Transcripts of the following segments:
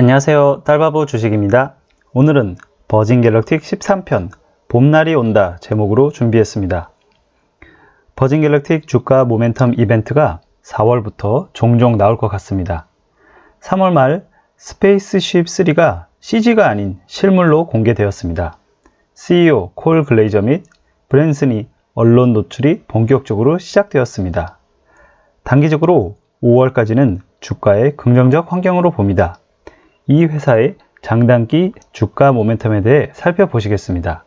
안녕하세요. 딸바보 주식입니다. 오늘은 버진 갤럭틱 13편 봄날이 온다 제목으로 준비했습니다. 버진 갤럭틱 주가 모멘텀 이벤트가 4월부터 종종 나올 것 같습니다. 3월 말 스페이스쉽 3가 CG가 아닌 실물로 공개되었습니다. CEO 콜 글레이저 및 브랜슨이 언론 노출이 본격적으로 시작되었습니다. 단기적으로 5월까지는 주가의 긍정적 환경으로 봅니다. 이 회사의 장단기 주가 모멘텀에 대해 살펴보시겠습니다.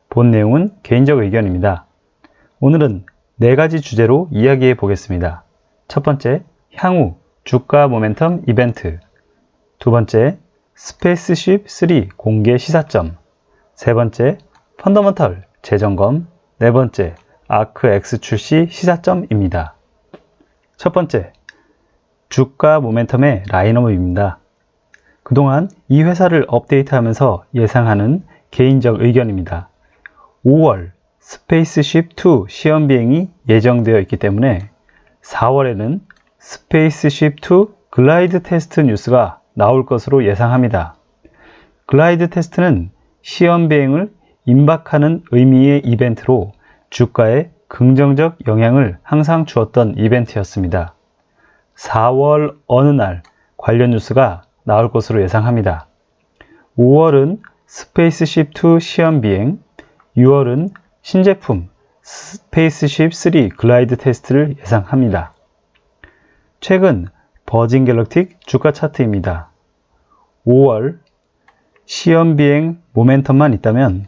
본 내용은 개인적 의견입니다. 오늘은 4가지 주제로 이야기해 보겠습니다. 첫 번째, 향후 주가 모멘텀 이벤트. 두 번째, 스페이스쉽 3 공개 시사점. 세 번째, 펀더먼털 재점검. 네 번째, 아크X 출시 시사점입니다. 첫 번째, 주가 모멘텀의 라인업입니다. 그동안 이 회사를 업데이트하면서 예상하는 개인적 의견입니다. 5월 스페이스쉽 2 시험 비행이 예정되어 있기 때문에 4월에는 스페이스쉽 2 글라이드 테스트 뉴스가 나올 것으로 예상합니다. 글라이드 테스트는 시험 비행을 임박하는 의미의 이벤트로 주가에 긍정적 영향을 항상 주었던 이벤트였습니다. 4월 어느 날 관련 뉴스가 나올 것으로 예상합니다. 5월은 스페이스쉽 2 시험 비행, 6월은 신제품 스페이스쉽 3 글라이드 테스트를 예상합니다. 최근 버진 갤럭틱 주가 차트입니다. 5월 시험 비행 모멘텀만 있다면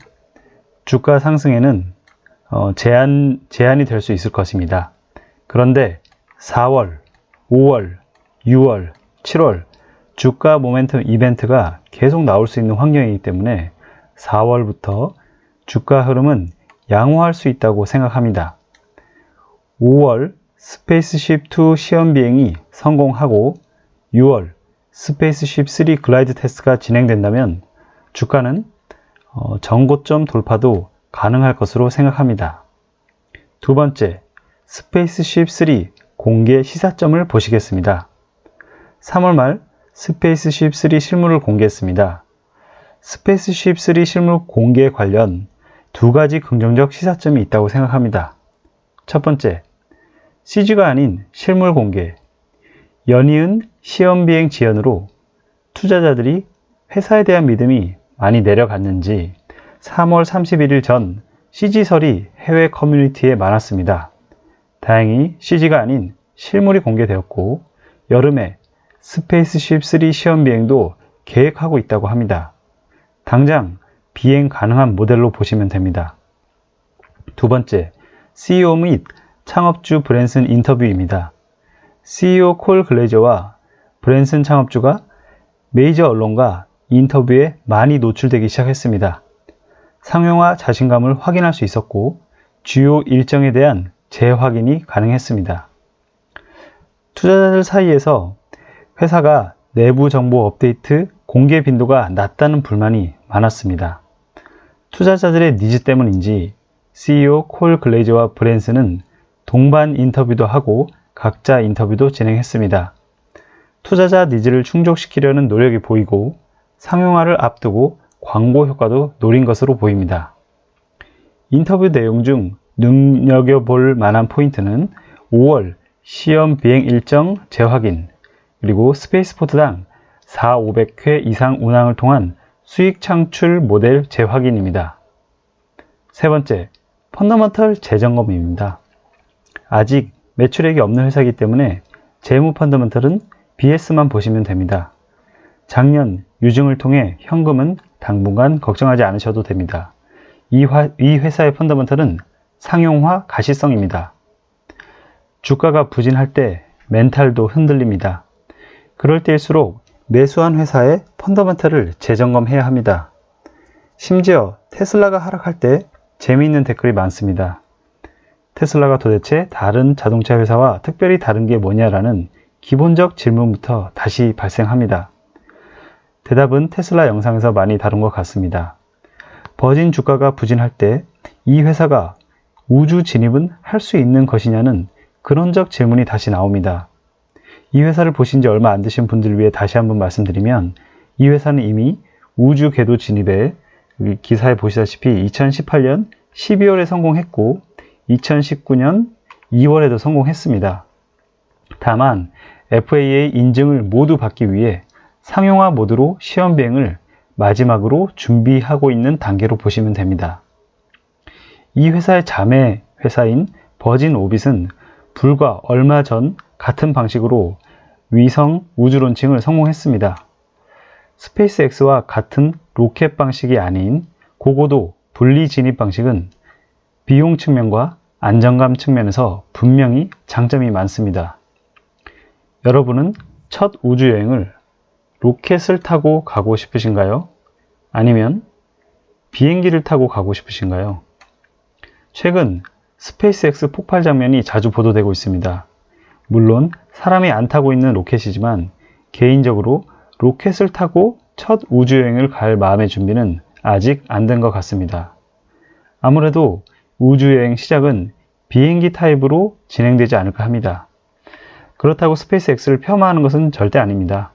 주가 상승에는 제한이 될 수 있을 것입니다. 그런데 4월, 5월, 6월, 7월 주가 모멘텀 이벤트가 계속 나올 수 있는 환경이기 때문에 4월부터 주가 흐름은 양호할 수 있다고 생각합니다. 5월 스페이스쉽 2 시험 비행이 성공하고 6월 스페이스쉽 3 글라이드 테스트가 진행된다면 주가는 전고점 돌파도 가능할 것으로 생각합니다. 두 번째, 스페이스쉽 3 공개 시사점을 보시겠습니다. 3월 말 스페이스쉽 3 실물을 공개했습니다. 스페이스쉽 3 실물 공개 관련 2가지 긍정적 시사점이 있다고 생각합니다. 첫 번째, CG가 아닌 실물 공개. 연이은 시험 비행 지연으로 투자자들이 회사에 대한 믿음이 많이 내려갔는지 3월 31일 전 CG설이 해외 커뮤니티에 많았습니다. 다행히 CG가 아닌 실물이 공개되었고 여름에 스페이스쉽 3 시험 비행도 계획하고 있다고 합니다. 당장 비행 가능한 모델로 보시면 됩니다. 두 번째, CEO 및 창업주 브랜슨 인터뷰입니다. CEO 콜 글레이저와 브랜슨 창업주가 메이저 언론과 인터뷰에 많이 노출되기 시작했습니다. 상용화 자신감을 확인할 수 있었고 주요 일정에 대한 재확인이 가능했습니다. 투자자들 사이에서 회사가 내부 정보 업데이트 공개 빈도가 낮다는 불만이 많았습니다. 투자자들의 니즈 때문인지 CEO 콜 글레이저와 브랜슨은 동반 인터뷰도 하고 각자 인터뷰도 진행했습니다. 투자자 니즈를 충족시키려는 노력이 보이고 상용화를 앞두고 광고 효과도 노린 것으로 보입니다. 인터뷰 내용 중 눈여겨볼 만한 포인트는 5월 시험 비행 일정 재확인, 그리고 스페이스포트당 4,500회 이상 운항을 통한 수익 창출 모델 재확인입니다. 세 번째, 펀더먼털 재점검입니다. 아직 매출액이 없는 회사이기 때문에 재무 펀더먼털은 BS만 보시면 됩니다. 작년 유증을 통해 현금은 당분간 걱정하지 않으셔도 됩니다. 이 회사의 펀더먼털은 상용화 가시성입니다. 주가가 부진할 때 멘탈도 흔들립니다. 그럴 때일수록 매수한 회사의 펀더먼털을 재점검해야 합니다. 심지어 테슬라가 하락할 때 재미있는 댓글이 많습니다. 테슬라가 도대체 다른 자동차 회사와 특별히 다른 게 뭐냐라는 기본적 질문부터 다시 발생합니다. 대답은 테슬라 영상에서 많이 다룬 것 같습니다. 버진 주가가 부진할 때 이 회사가 우주 진입은 할 수 있는 것이냐는 근원적 질문이 다시 나옵니다. 이 회사를 보신 지 얼마 안 되신 분들을 위해 다시 한번 말씀드리면 이 회사는 이미 우주 궤도 진입에 기사에 보시다시피 2018년 12월에 성공했고 2019년 2월에도 성공했습니다. 다만 FAA 인증을 모두 받기 위해 상용화 모드로 시험 비행을 마지막으로 준비하고 있는 단계로 보시면 됩니다. 이 회사의 자매 회사인 버진 오빗은 불과 얼마 전 같은 방식으로 위성 우주 론칭을 성공했습니다. 스페이스X와 같은 로켓 방식이 아닌 고고도 분리 진입 방식은 비용 측면과 안정감 측면에서 분명히 장점이 많습니다. 여러분은 첫 우주여행을 로켓을 타고 가고 싶으신가요? 아니면 비행기를 타고 가고 싶으신가요? 최근 스페이스X 폭발 장면이 자주 보도되고 있습니다. 물론 사람이 안 타고 있는 로켓이지만 개인적으로 로켓을 타고 첫 우주여행을 갈 마음의 준비는 아직 안 된 것 같습니다. 아무래도 우주여행 시작은 비행기 타입으로 진행되지 않을까 합니다. 그렇다고 스페이스X를 폄하하는 것은 절대 아닙니다.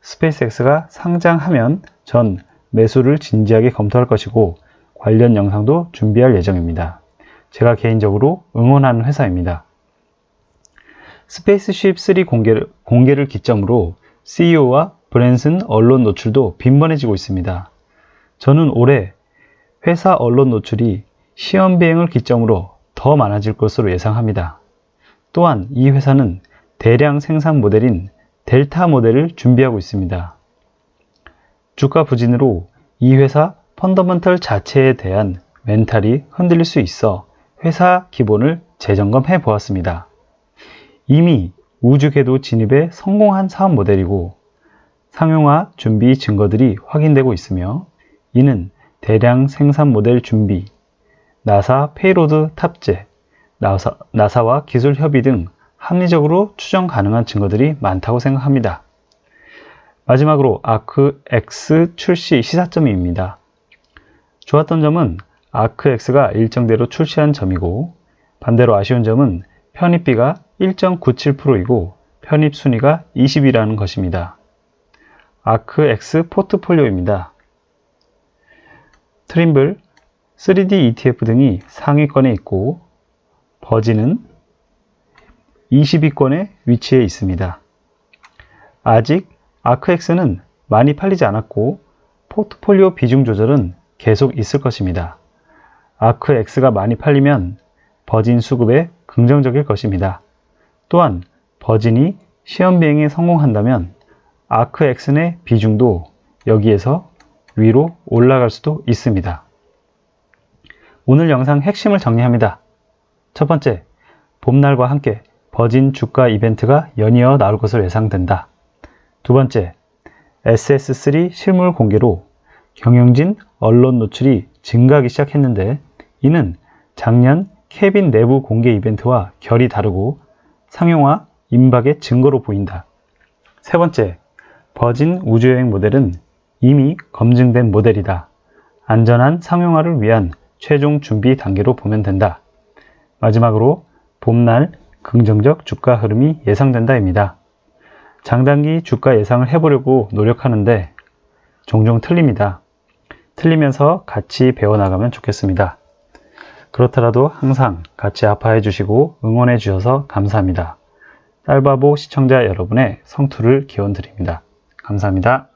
스페이스X가 상장하면 전 매수를 진지하게 검토할 것이고 관련 영상도 준비할 예정입니다. 제가 개인적으로 응원하는 회사입니다. 스페이스쉽 3 공개를 기점으로 CEO와 브랜슨 언론 노출도 빈번해지고 있습니다. 저는 올해 회사 언론 노출이 시험 비행을 기점으로 더 많아질 것으로 예상합니다. 또한 이 회사는 대량 생산 모델인 델타 모델을 준비하고 있습니다. 주가 부진으로 이 회사 펀더먼털 자체에 대한 멘탈이 흔들릴 수 있어 회사 기본을 재점검해 보았습니다. 이미 우주 궤도 진입에 성공한 사업 모델이고 상용화 준비 증거들이 확인되고 있으며 이는 대량 생산 모델 준비, 나사 페이로드 탑재, 나사와 기술 협의 등 합리적으로 추정 가능한 증거들이 많다고 생각합니다. 마지막으로 아크X 출시 시사점입니다. 좋았던 점은 아크X가 일정대로 출시한 점이고 반대로 아쉬운 점은 편입비가 1.97%이고 편입 순위가 20이라는 것입니다. 아크X 포트폴리오입니다. 트림블, 3D ETF 등이 상위권에 있고 버진은 20위권에 위치해 있습니다. 아직 아크X는 많이 팔리지 않았고 포트폴리오 비중 조절은 계속 있을 것입니다. 아크X가 많이 팔리면 버진 수급에 긍정적일 것입니다. 또한 버진이 시험 비행에 성공한다면 아크X의 비중도 여기에서 위로 올라갈 수도 있습니다. 오늘 영상 핵심을 정리합니다. 첫 번째, 봄날과 함께 버진 주가 이벤트가 연이어 나올 것으로 예상된다. 두 번째, SS3 실물 공개로 경영진 언론 노출이 증가하기 시작했는데 이는 작년 캐빈 내부 공개 이벤트와 결이 다르고 상용화 임박의 증거로 보인다. 세 번째, 버진 우주여행 모델은 이미 검증된 모델이다. 안전한 상용화를 위한 최종 준비 단계로 보면 된다. 마지막으로 봄날 긍정적 주가 흐름이 예상된다입니다. 장단기 주가 예상을 해보려고 노력하는데 종종 틀립니다. 틀리면서 같이 배워나가면 좋겠습니다. 그렇더라도 항상 같이 아파해 주시고 응원해 주셔서 감사합니다. 딸바보 시청자 여러분의 성투를 기원드립니다. 감사합니다.